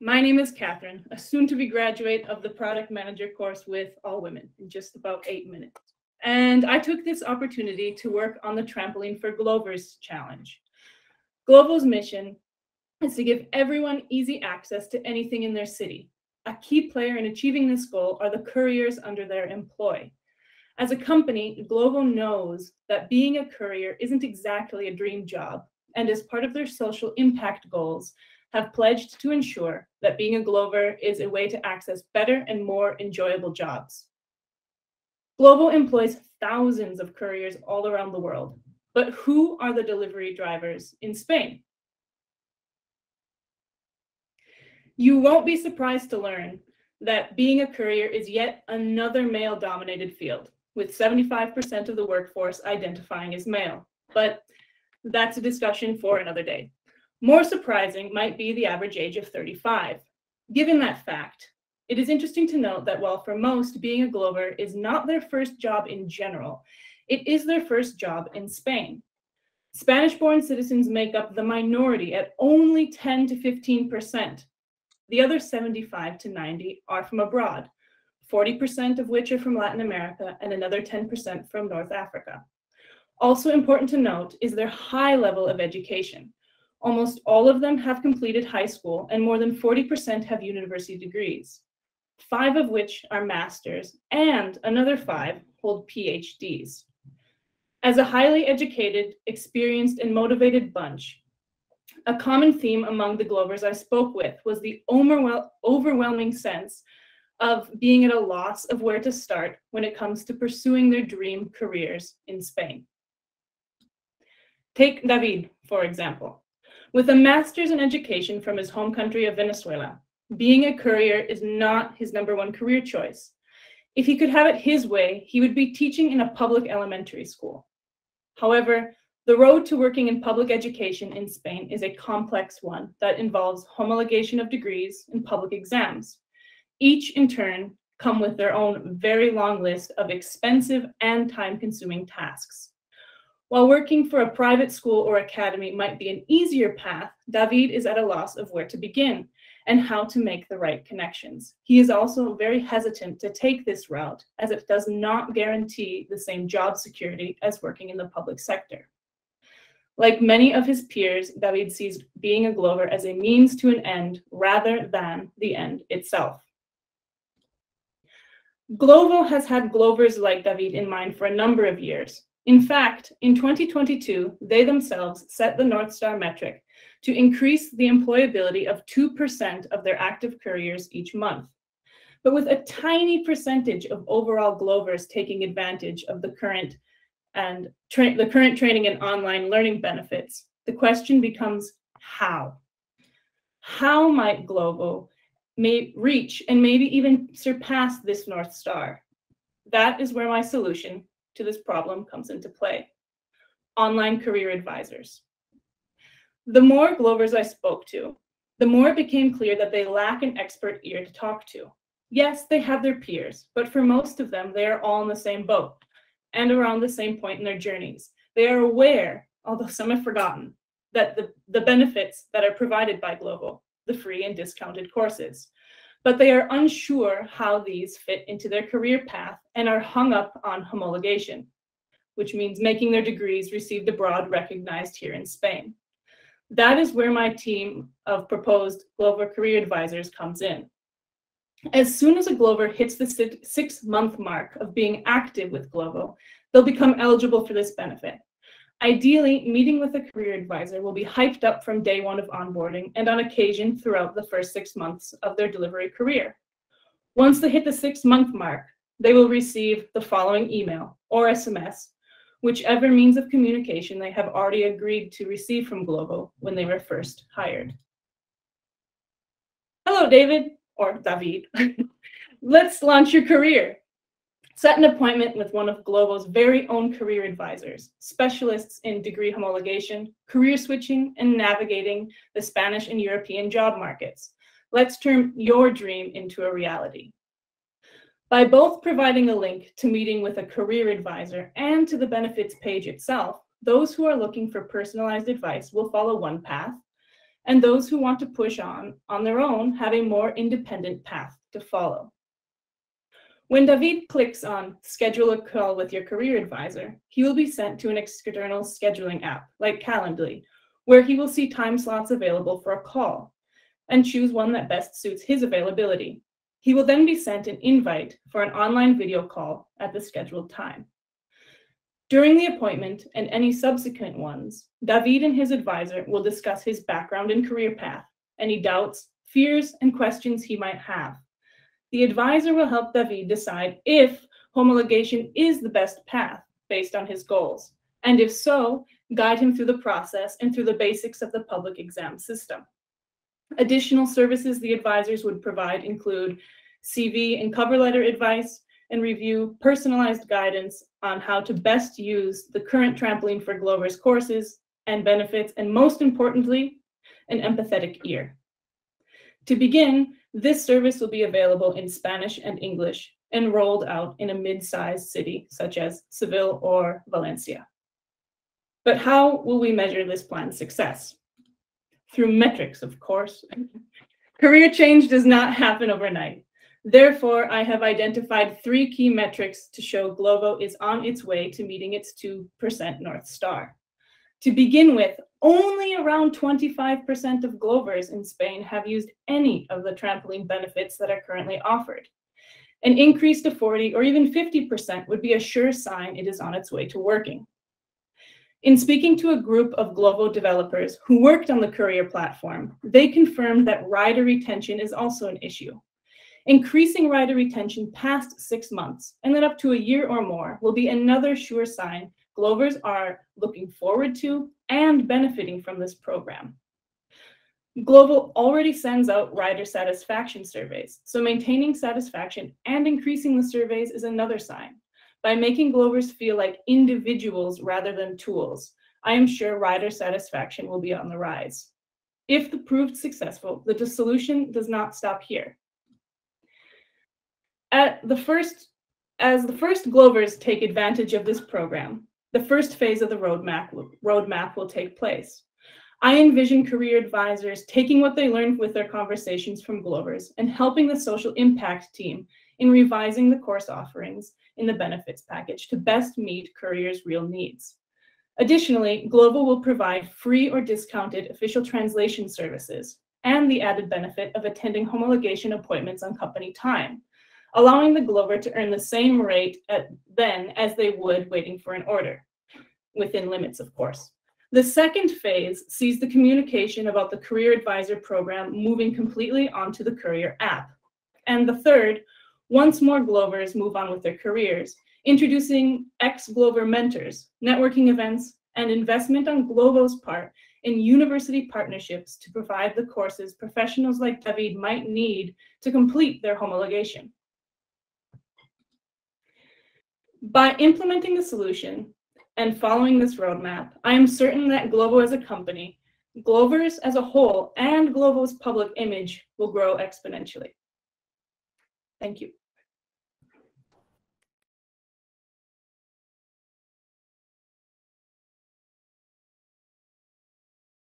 My name is Catherine, a soon-to-be graduate of the product manager course with allWomen in just about 8 minutes. And I took this opportunity to work on the trampoline for Glover's challenge. Glovo's mission is to give everyone easy access to anything in their city. A key player in achieving this goal are the couriers under their employ. As a company, Glovo knows that being a courier isn't exactly a dream job, and as part of their social impact goals, have pledged to ensure that being a Glover is a way to access better and more enjoyable jobs. Glovo employs thousands of couriers all around the world, but who are the delivery drivers in Spain? You won't be surprised to learn that being a courier is yet another male-dominated field, with 75% of the workforce identifying as male. But that's a discussion for another day. More surprising might be the average age of 35. Given that fact, it is interesting to note that while for most, being a Glover is not their first job in general, it is their first job in Spain. Spanish-born citizens make up the minority at only 10 to 15%. The other 75 to 90 are from abroad, 40% of which are from Latin America and another 10% from North Africa. Also important to note is their high level of education. Almost all of them have completed high school and more than 40% have university degrees, 5 of which are masters and another 5 hold PhDs. As a highly educated, experienced, and motivated bunch, a common theme among the Glovers I spoke with was the overwhelming sense of being at a loss of where to start when it comes to pursuing their dream careers in Spain. Take David, for example. With a master's in education from his home country of Venezuela, being a courier is not his #1 career choice. If he could have it his way, he would be teaching in a public elementary school. However, the road to working in public education in Spain is a complex one that involves homologation of degrees and public exams. Each, in turn, come with their own very long list of expensive and time-consuming tasks. While working for a private school or academy might be an easier path, David is at a loss of where to begin and how to make the right connections. He is also very hesitant to take this route, as it does not guarantee the same job security as working in the public sector. Like many of his peers, David sees being a Glover as a means to an end rather than the end itself. Glovo has had Glovers like David in mind for a number of years. In fact, in 2022, they themselves set the North Star metric to increase the employability of 2% of their active couriers each month. But with a tiny percentage of overall Glovers taking advantage of the current training and online learning benefits, the question becomes how? How might Glovo reach and maybe even surpass this North Star? That is where my solution to this problem comes into play: online career advisors. The more Glovers I spoke to, the more it became clear that they lack an expert ear to talk to. Yes, they have their peers, but for most of them, they are all in the same boat and around the same point in their journeys. They are aware, although some have forgotten, that the benefits that are provided by Glovo, the free and discounted courses, but they are unsure how these fit into their career path and are hung up on homologation, which means making their degrees received abroad recognized here in Spain. That is where my team of proposed Glovo career advisors comes in. As soon as a Glover hits the 6-month mark of being active with Glovo, they'll become eligible for this benefit. Ideally, meeting with a career advisor will be hyped up from day 1 of onboarding and on occasion throughout the first 6 months of their delivery career. Once they hit the 6-month mark, they will receive the following email or SMS, whichever means of communication they have already agreed to receive from Glovo when they were first hired. Hello, David, or David. Let's launch your career. Set an appointment with one of Glovo's very own career advisors, specialists in degree homologation, career switching, and navigating the Spanish and European job markets. Let's turn your dream into a reality. By both providing a link to meeting with a career advisor and to the benefits page itself, those who are looking for personalized advice will follow one path, and those who want to push on their own have a more independent path to follow. When David clicks on schedule a call with your career advisor, he will be sent to an external scheduling app like Calendly, where he will see time slots available for a call and choose one that best suits his availability. He will then be sent an invite for an online video call at the scheduled time. During the appointment and any subsequent ones, David and his advisor will discuss his background and career path, any doubts, fears, and questions he might have. The advisor will help David decide if homologation is the best path based on his goals, and if so, guide him through the process and through the basics of the public exam system. Additional services the advisors would provide include CV and cover letter advice, and review personalized guidance on how to best use the current Trampoline for Glover's courses and benefits, and most importantly, an empathetic ear. To begin, this service will be available in Spanish and English and rolled out in a mid-sized city such as Seville or Valencia. But how will we measure this plan's success? Through metrics, of course. Career change does not happen overnight. Therefore, I have identified 3 key metrics to show Glovo is on its way to meeting its 2% North Star. To begin with, only around 25% of Glovers in Spain have used any of the trampoline benefits that are currently offered. An increase to 40 or even 50% would be a sure sign it is on its way to working. In speaking to a group of Glovo developers who worked on the career platform, they confirmed that rider retention is also an issue. Increasing rider retention past 6 months and then up to a year or more will be another sure sign Glovers are looking forward to and benefiting from this program. Glovo already sends out rider satisfaction surveys, so maintaining satisfaction and increasing the surveys is another sign. By making Glovers feel like individuals rather than tools, I am sure rider satisfaction will be on the rise. If proved successful, the solution does not stop here. As the first Glovers take advantage of this program, the first phase of the roadmap will take place. I envision career advisors taking what they learned with their conversations from Glovers and helping the social impact team in revising the course offerings in the benefits package to best meet careers' real needs. Additionally, Glovo will provide free or discounted official translation services and the added benefit of attending homologation appointments on company time, allowing the Glover to earn the same rate then as they would waiting for an order, within limits, of course. The second phase sees the communication about the Career Advisor program moving completely onto the Career app. And the third, once more Glovers move on with their careers, introducing ex-Glover mentors, networking events, and investment on Glovo's part in university partnerships to provide the courses professionals like David might need to complete their homologation. By implementing the solution and following this roadmap, I am certain that Glovo as a company, Glovers as a whole, and Glovo's public image will grow exponentially. Thank you.